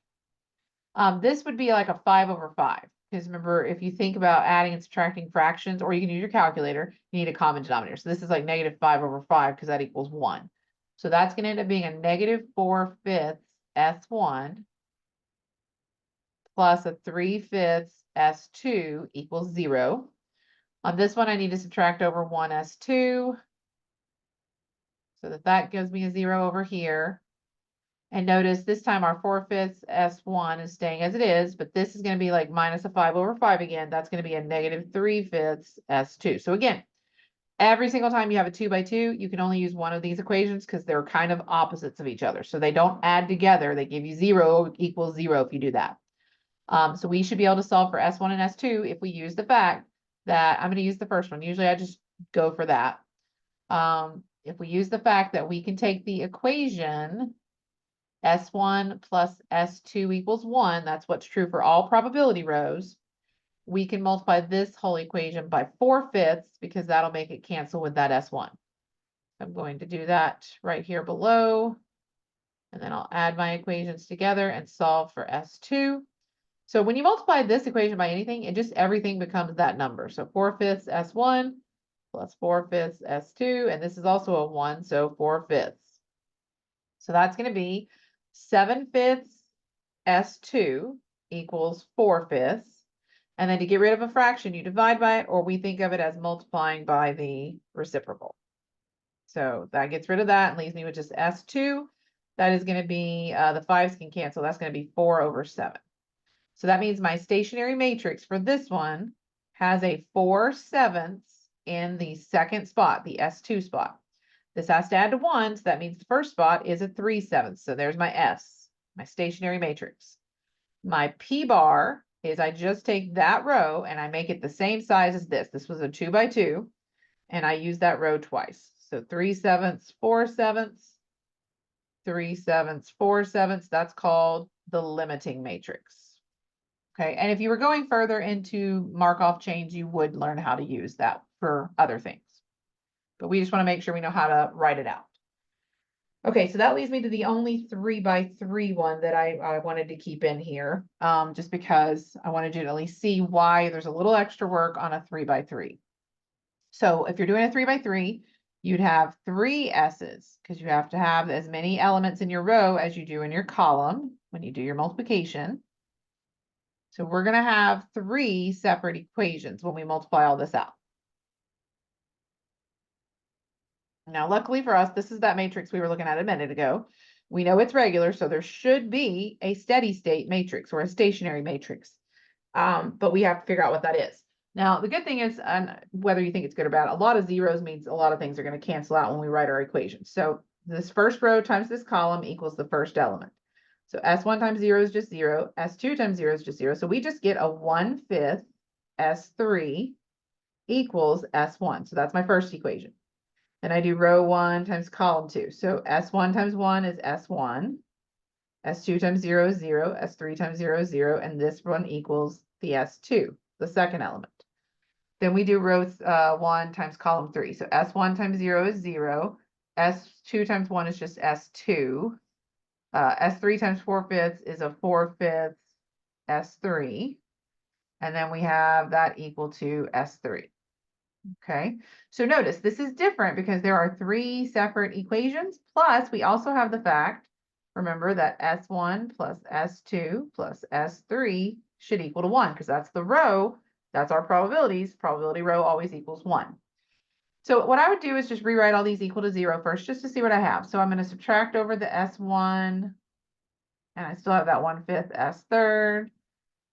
Speaker 1: This would be like a 5/5. Because remember, if you think about adding and subtracting fractions, or you can use your calculator, you need a common denominator. So this is like -5/5 because that equals 1. So that's going to end up being a -4/5 S1 plus a 3/5 S2 equals 0. On this one, I need to subtract over 1 S2 so that gives me a 0 over here. And notice this time our 4/5 S1 is staying as it is, but this is going to be like minus a 5/5 again. That's going to be a -3/5 S2. So again, every single time you have a 2 by 2, you can only use one of these equations because they're kind of opposites of each other. So they don't add together. They give you 0 equals 0 if you do that. So we should be able to solve for S1 and S2 if we use the fact that I'm going to use the first one. Usually I just go for that. If we use the fact that we can take the equation S1 plus S2 equals 1, that's what's true for all probability rows, we can multiply this whole equation by 4/5 because that'll make it cancel with that S1. I'm going to do that right here below, and then I'll add my equations together and solve for S2. So when you multiply this equation by anything, everything becomes that number. So 4/5 S1 plus 4/5 S2, and this is also a 1, so 4/5. So that's going to be 7/5 S2 equals 4/5. And then to get rid of a fraction, you divide by it, or we think of it as multiplying by the reciprocal. So that gets rid of that and leaves me with just S2. That is going to be, the 5's can cancel. That's going to be 4/7. So that means my stationary matrix for this one has a 4/7 in the second spot, the S2 spot. This has to add to 1, so that means the first spot is a 3/7. So there's my S, my stationary matrix. My P bar is I just take that row and I make it the same size as this. This was a 2 by 2, and I use that row twice. So 3/7, 4/7, 3/7, 4/7. That's called the limiting matrix. Okay, and if you were going further into Markov chains, you would learn how to use that for other things. But we just want to make sure we know how to write it out. Okay, so that leads me to the only 3 by 3 one that I wanted to keep in here, just because I wanted you to at least see why there's a little extra work on a 3 by 3. So if you're doing a 3 by 3, you'd have 3 S's because you have to have as many elements in your row as you do in your column when you do your multiplication. So we're going to have 3 separate equations when we multiply all this out. Now, luckily for us, this is that matrix we were looking at a minute ago. We know it's regular, so there should be a steady state matrix or a stationary matrix. But we have to figure out what that is. Now, the good thing is, and whether you think it's good or bad, a lot of zeros means a lot of things are going to cancel out when we write our equations. So this first row times this column equals the first element. So S1 times 0 is just 0. S2 times 0 is just 0. So we just get a 1/5 S3 equals S1. So that's my first equation. Then I do row 1 times column 2. So S1 times 1 is S1. S2 times 0 is 0. S3 times 0 is 0. And this one equals the S2, the second element. Then we do row 1 times column 3. So S1 times 0 is 0. S2 times 1 is just S2. S3 times 4/5 is a 4/5 S3. And then we have that equal to S3. Okay, so notice this is different because there are 3 separate equations. Plus, we also have the fact, remember, that S1 plus S2 plus S3 should equal to 1 because that's the row. That's our probabilities. Probability row always equals 1. So what I would do is just rewrite all these equal to 0 first, just to see what I have. So I'm going to subtract over the S1, and I still have that 1/5 S3rd,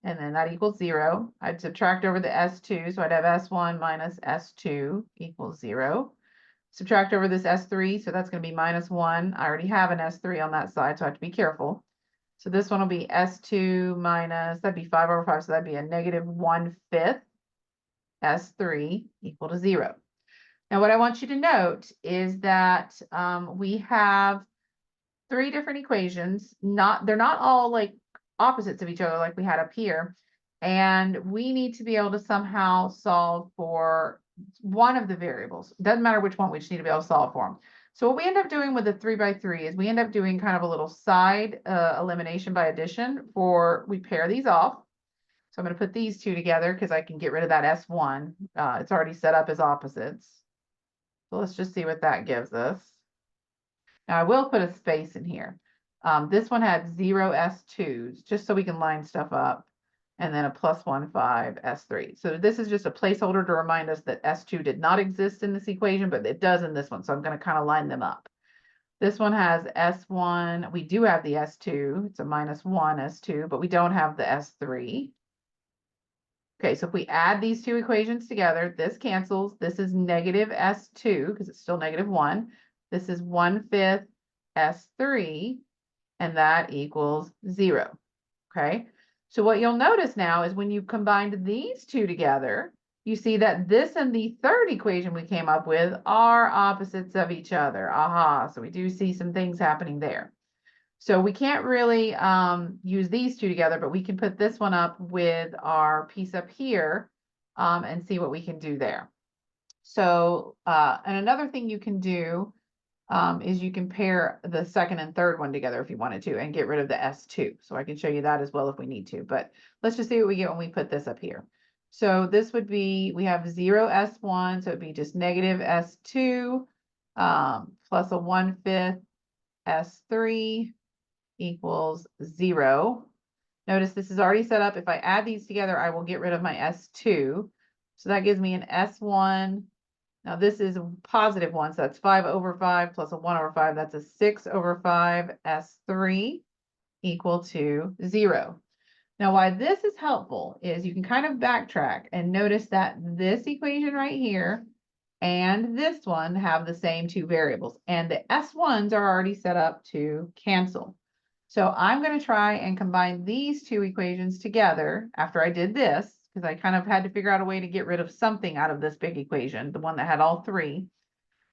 Speaker 1: and then that equals 0. I'd subtract over the S2, so I'd have S1 minus S2 equals 0. Subtract over this S3, so that's going to be -1. I already have an S3 on that side, so I have to be careful. So this one will be S2 minus, that'd be 5/5, so that'd be a negative 1/5 S3 equal to 0. Now, what I want you to note is that we have 3 different equations. They're not all like opposites of each other like we had up here. And we need to be able to somehow solve for one of the variables. Doesn't matter which one, we just need to be able to solve for them. So what we end up doing with the 3x3 is we end up doing kind of a little side elimination by addition we pair these off. So I'm going to put these two together because I can get rid of that S1. It's already set up as opposites. So let's just see what that gives us. Now I will put a space in here. This one had 0 S2s, just so we can line stuff up, and then a +1, 5 S3. So this is just a placeholder to remind us that S2 did not exist in this equation, but it does in this one. So I'm going to kind of line them up. This one has S1. We do have the S2. It's a -1 S2, but we don't have the S3. Okay, so if we add these two equations together, this cancels. This is negative S2 because it's still -1. This is 1/5 S3, and that equals 0. Okay, so what you'll notice now is when you combined these two together, you see that this and the third equation we came up with are opposites of each other. Aha, so we do see some things happening there. So we can't really use these two together, but we can put this one up with our piece up here and see what we can do there. So, and another thing you can do is you can pair the second and third one together if you wanted to and get rid of the S2. So I can show you that as well if we need to, but let's just see what we get when we put this up here. So this would be, we have 0 S1, so it'd be just negative S2 plus a 1/5 S3 equals 0. Notice this is already set up. If I add these together, I will get rid of my S2. So that gives me an S1. Now this is a +1, so that's 5/5 plus a 1/5. That's a 6/5 S3 equal to 0. Now why this is helpful is you can kind of backtrack and notice that this equation right here and this one have the same two variables, and the S1s are already set up to cancel. So I'm going to try and combine these two equations together after I did this, because I kind of had to figure out a way to get rid of something out of this big equation, the one that had all 3.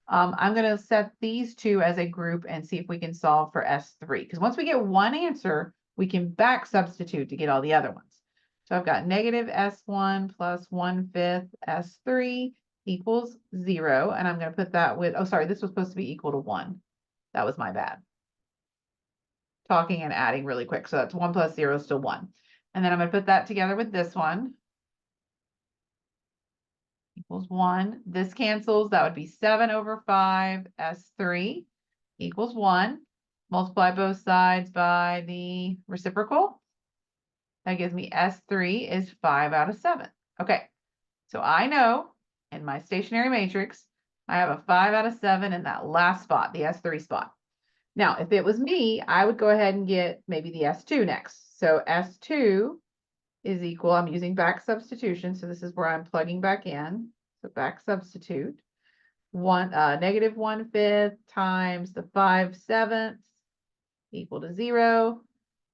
Speaker 1: I'm going to set these two as a group and see if we can solve for S3, because once we get one answer, we can back substitute to get all the other ones. So I've got negative S1 plus 1/5 S3 equals 0, and I'm going to put that with, oh, sorry, this was supposed to be equal to 1. That was my bad. Talking and adding really quick. So that's 1 plus 0 is still 1. And then I'm going to put that together with this one. Equals 1. This cancels. That would be 7/5 S3 equals 1. Multiply both sides by the reciprocal. That gives me S3 is 5/7. Okay, so I know in my stationary matrix, I have a 5/7 in that last spot, the S3 spot. Now, if it was me, I would go ahead and get maybe the S2 next. So S2 is equal, I'm using back substitution, so this is where I'm plugging back in. So back substitute. Negative 1/5 times the 5/7 equal to 0.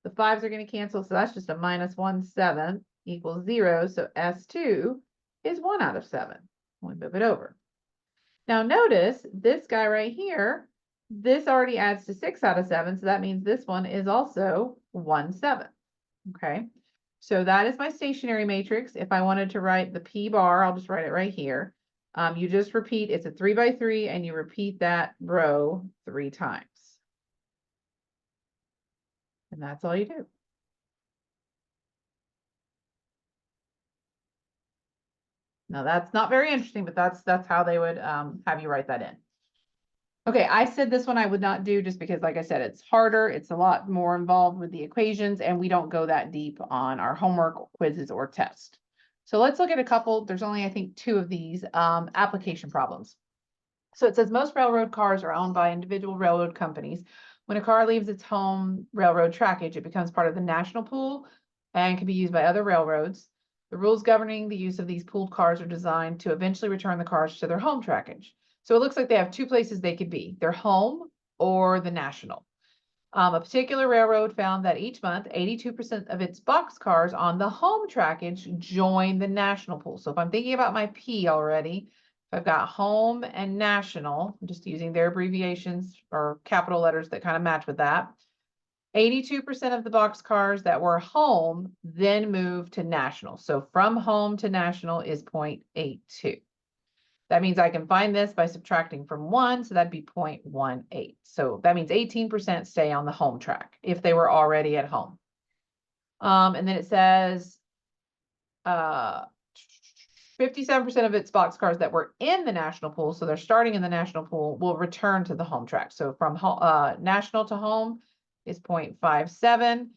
Speaker 1: The 5s are going to cancel, so that's just a -1/7 equals 0. So S2 is 1/7. We move it over. Now notice this guy right here, this already adds to 6/7, so that means this one is also 1/7. Okay, so that is my stationary matrix. If I wanted to write the P bar, I'll just write it right here. You just repeat, it's a 3x3, and you repeat that row 3 times. And that's all you do. Now that's not very interesting, but that's how they would have you write that in. Okay, I said this one I would not do just because, like I said, it's harder. It's a lot more involved with the equations, and we don't go that deep on our homework, quizzes, or tests. So let's look at a couple. There's only, I think, 2 of these application problems. So it says most railroad cars are owned by individual railroad companies. When a car leaves its home railroad trackage, it becomes part of the national pool and can be used by other railroads. The rules governing the use of these pooled cars are designed to eventually return the cars to their home trackage. So it looks like they have 2 places they could be, their home or the national. A particular railroad found that each month, 82% of its boxcars on the home trackage join the national pool. So if I'm thinking about my P already, if I've got home and national, I'm just using their abbreviations or capital letters that kind of match with that. 82% of the boxcars that were home then moved to national. So from home to national is 0.82. That means I can find this by subtracting from 1, so that'd be 0.18. So that means 18% stay on the home track if they were already at home. And then it says 57% of its boxcars that were in the national pool, so they're starting in the national pool, will return to the home track. So from national to home is 0.57,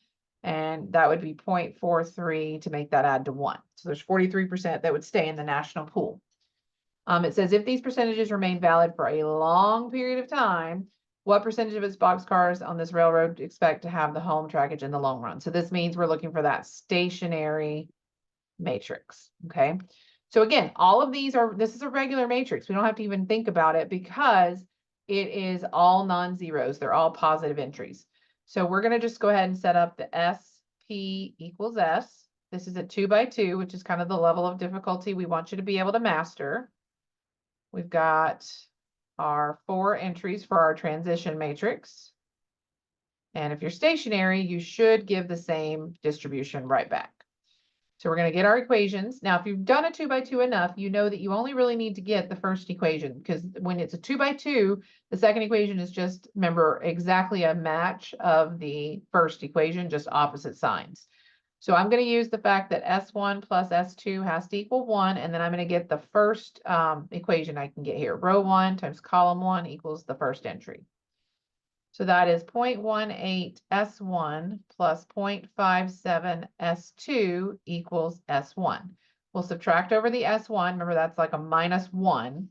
Speaker 1: and that would be 0.43 to make that add to 1. So there's 43% that would stay in the national pool. It says if these percentages remain valid for a long period of time, what percentage of its boxcars on this railroad expect to have the home trackage in the long run? So this means we're looking for that stationary matrix, okay? So again, all of these this is a regular matrix. We don't have to even think about it because it is all non-zeros. They're all positive entries. So we're gonna just go ahead and set up the SP equals S. This is a 2 by 2, which is kind of the level of difficulty we want you to be able to master. We've got our 4 entries for our transition matrix. And if you're stationary, you should give the same distribution right back. So we're going to get our equations. Now, if you've done a 2 by 2 enough, you know that you only really need to get the first equation, because when it's a 2 by 2, the second equation is just, remember, exactly a match of the first equation, just opposite signs. So I'm going to use the fact that S1 plus S2 has to equal 1, and then I'm going to get the first equation I can get here. Row 1 times column 1 equals the first entry. So that is 0.18 S1 plus 0.57 S2 equals S1. We'll subtract over the S1. Remember, that's like a minus 1.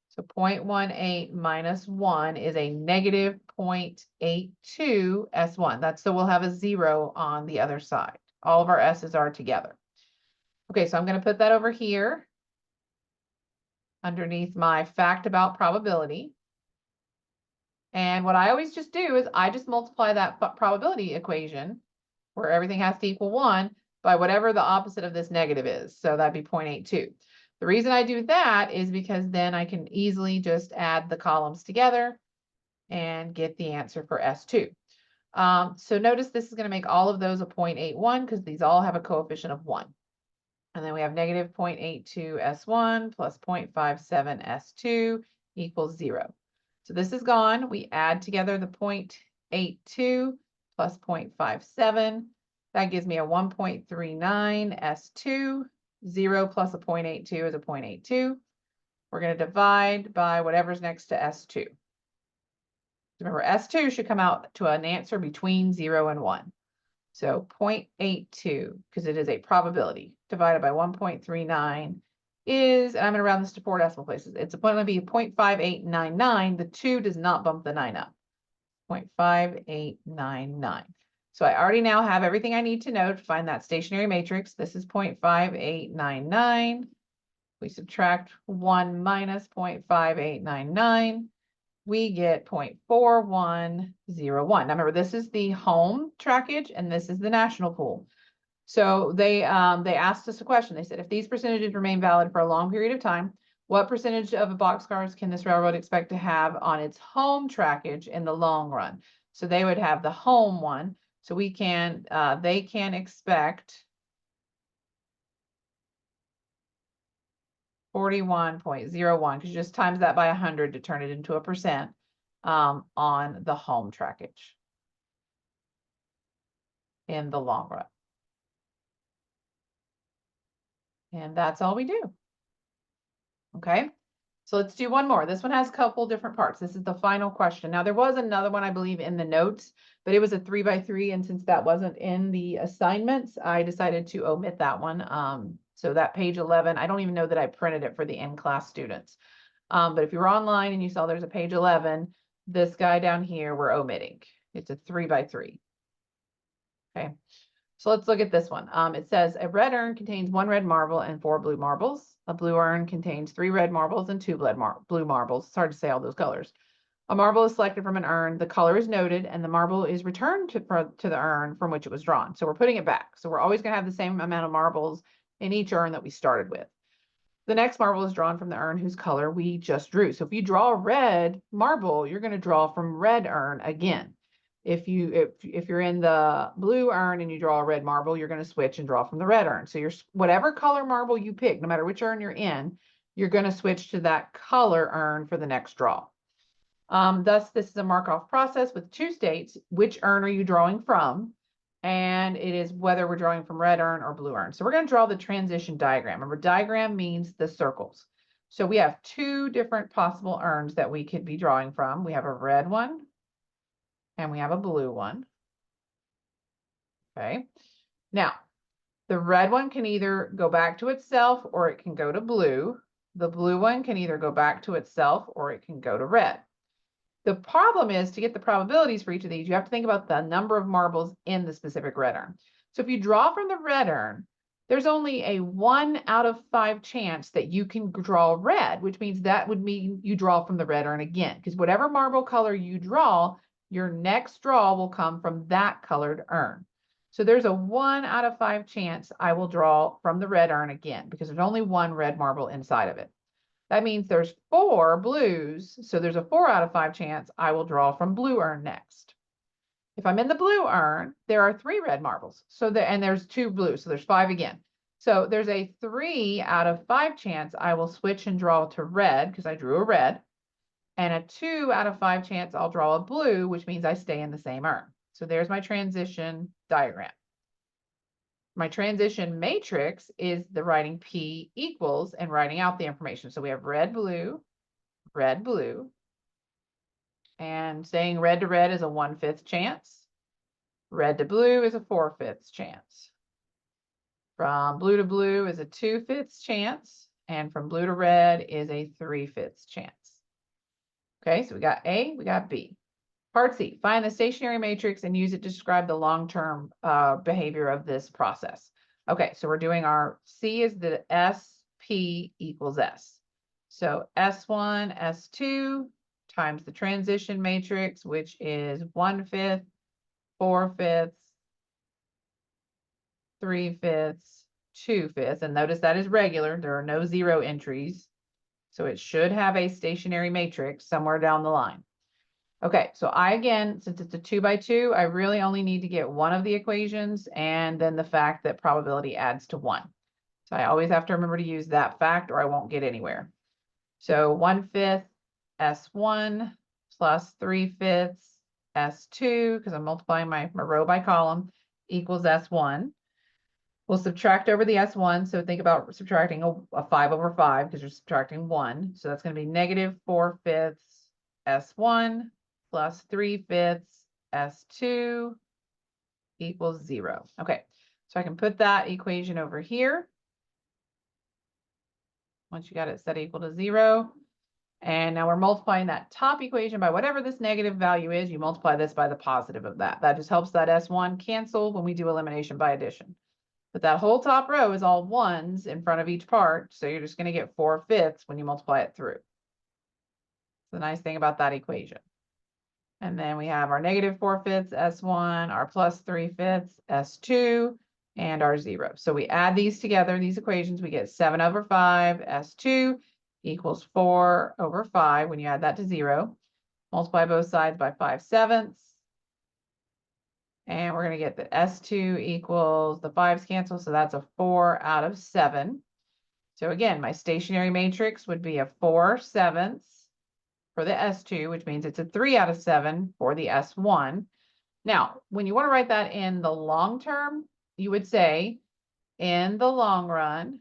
Speaker 1: So 0.18 minus 1 is a negative 0.82 S1. So we'll have a 0 on the other side. All of our S's are together. Okay, so I'm going to put that over here underneath my fact about probability. And what I always just do is I just multiply that probability equation where everything has to equal 1 by whatever the opposite of this negative is. So that'd be 0.82. The reason I do that is because then I can easily just add the columns together and get the answer for S2. So notice this is going to make all of those a 0.81 because these all have a coefficient of 1. And then we have negative 0.82 S1 plus 0.57 S2 equals 0. So this is gone. We add together the 0.82 plus 0.57. That gives me a 1.39 S2. 0 plus a 0.82 is a 0.82. We're going to divide by whatever's next to S2. Remember, S2 should come out to an answer between 0 and 1. So 0.82, because it is a probability, divided by 1.39 is, and I'm going to round this to 4 decimal places. It's going to be 0.5899. The 2 does not bump the 9 up. 0.5899. So I already now have everything I need to know to find that stationary matrix. This is 0.5899. We subtract 1 minus 0.5899. We get 0.4101. Now remember, this is the home trackage and this is the national pool. So they asked us a question. They said, if these percentages remain valid for a long period of time, what percentage of boxcars can this railroad expect to have on its home trackage in the long run? So they would have the home one. So they can expect 41.01, because you just times that by 100 to turn it into a percent on the home trackage in the long run. And that's all we do. Okay, so let's do one more. This one has a couple different parts. This is the final question. Now there was another one, I believe, in the notes, but it was a 3 by 3. And since that wasn't in the assignments, I decided to omit that one. So that page 11, I don't even know that I printed it for the in-class students. But if you're online and you saw there's a page 11, this guy down here, we're omitting. It's a 3 by 3. Okay, so let's look at this one. It says a red urn contains 1 red marble and 4 blue marbles. A blue urn contains 3 red marbles and 2 blue marbles. It's hard to say all those colors. A marble is selected from an urn, the color is noted, and the marble is returned to the urn from which it was drawn. So we're putting it back. So we're always going to have the same amount of marbles in each urn that we started with. The next marble is drawn from the urn whose color we just drew. So if you draw a red marble, you're going to draw from red urn again. If you're in the blue urn and you draw a red marble, you're going to switch and draw from the red urn. So whatever color marble you pick, no matter which urn you're in, you're going to switch to that color urn for the next draw. Thus, this is a Markov process with two states. Which urn are you drawing from? And it is whether we're drawing from red urn or blue urn. So we're going to draw the transition diagram. Remember, diagram means the circles. So we have two different possible urns that we could be drawing from. We have a red one and we have a blue one. Okay. Now, the red one can either go back to itself or it can go to blue. The blue one can either go back to itself or it can go to red. The problem is, to get the probabilities for each of these, you have to think about the number of marbles in the specific red urn. So if you draw from the red urn, there's only a 1 out of 5 chance that you can draw red, which means that would mean you draw from the red urn again, because whatever marble color you draw, your next draw will come from that colored urn. So there's a 1 out of 5 chance I will draw from the red urn again, because there's only one red marble inside of it. That means there's 4 blues, so there's a 4 out of 5 chance I will draw from blue urn next. If I'm in the blue urn, there are 3 red marbles. And there's 2 blues, so there's 5 again. So there's a 3 out of 5 chance I will switch and draw to red because I drew a red, and a 2 out of 5 chance I'll draw a blue, which means I stay in the same urn. So there's my transition diagram. My transition matrix is the writing P equals and writing out the information. So we have red, blue, and saying red to red is a 1/5 chance. Red to blue is a 4/5 chance. From blue to blue is a 2/5 chance. And from blue to red is a 3/5 chance. Okay, so we got A, we got B. Part C, find the stationary matrix and use it to describe the long-term behavior of this process. Okay, so we're doing our C is the SP equals S. So S1, S2 times the transition matrix, which is 1/5, 4/5, 3/5, 2/5. And notice that is regular. There are no 0 entries. So it should have a stationary matrix somewhere down the line. Okay, so again, since it's a 2 by 2, I really only need to get one of the equations and then the fact that probability adds to 1. So I always have to remember to use that fact or I won't get anywhere. So 1/5 S1 plus 3/5 S2, because I'm multiplying my row by column, equals S1. We'll subtract over the S1. So think about subtracting a 5 over 5 because you're subtracting 1. So that's going to be negative 4/5 S1 plus 3/5 S2 equals 0. Okay, so I can put that equation over here. Once you got it set equal to 0. And now we're multiplying that top equation by whatever this negative value is. You multiply this by the positive of that. That just helps that S1 cancel when we do elimination by addition. But that whole top row is all 1s in front of each part. So you're just going to get 4/5 when you multiply it through. The nice thing about that equation. And then we have our negative 4/5 S1, our plus 3/5 S2, and our 0. So we add these together, these equations, we get 7 over 5 S2 equals 4 over 5 when you add that to 0. Multiply both sides by 5/7. And we're going to get that S2 equals, the 5's cancel, so that's a 4 out of 7. So again, my stationary matrix would be a 4/7 for the S2, which means it's a 3 out of 7 for the S1. Now, when you want to write that in the long term, you would say, in the long run,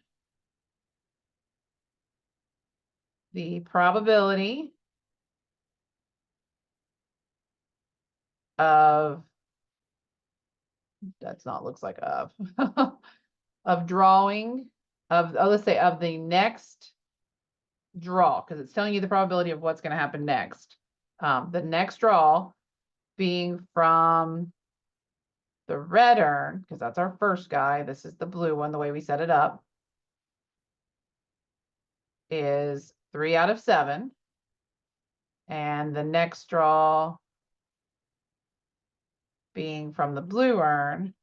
Speaker 1: the probability of, that's not looks like of, of drawing, let's say of the next draw, because it's telling you the probability of what's going to happen next. The next draw being from the red urn, because that's our first guy. This is the blue one, the way we set it up, is 3 out of 7. And the next draw being from the blue urn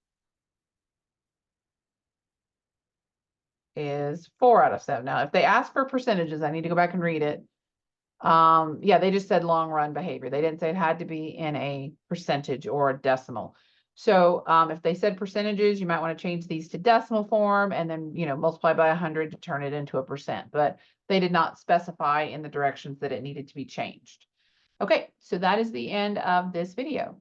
Speaker 1: is 4 out of 7. Now, if they ask for percentages, I need to go back and read it. Yeah, they just said long run behavior. They didn't say it had to be in a percentage or a decimal. So if they said percentages, you might want to change these to decimal form and then, multiply by 100 to turn it into a percent. But they did not specify in the directions that it needed to be changed. Okay, so that is the end of this video.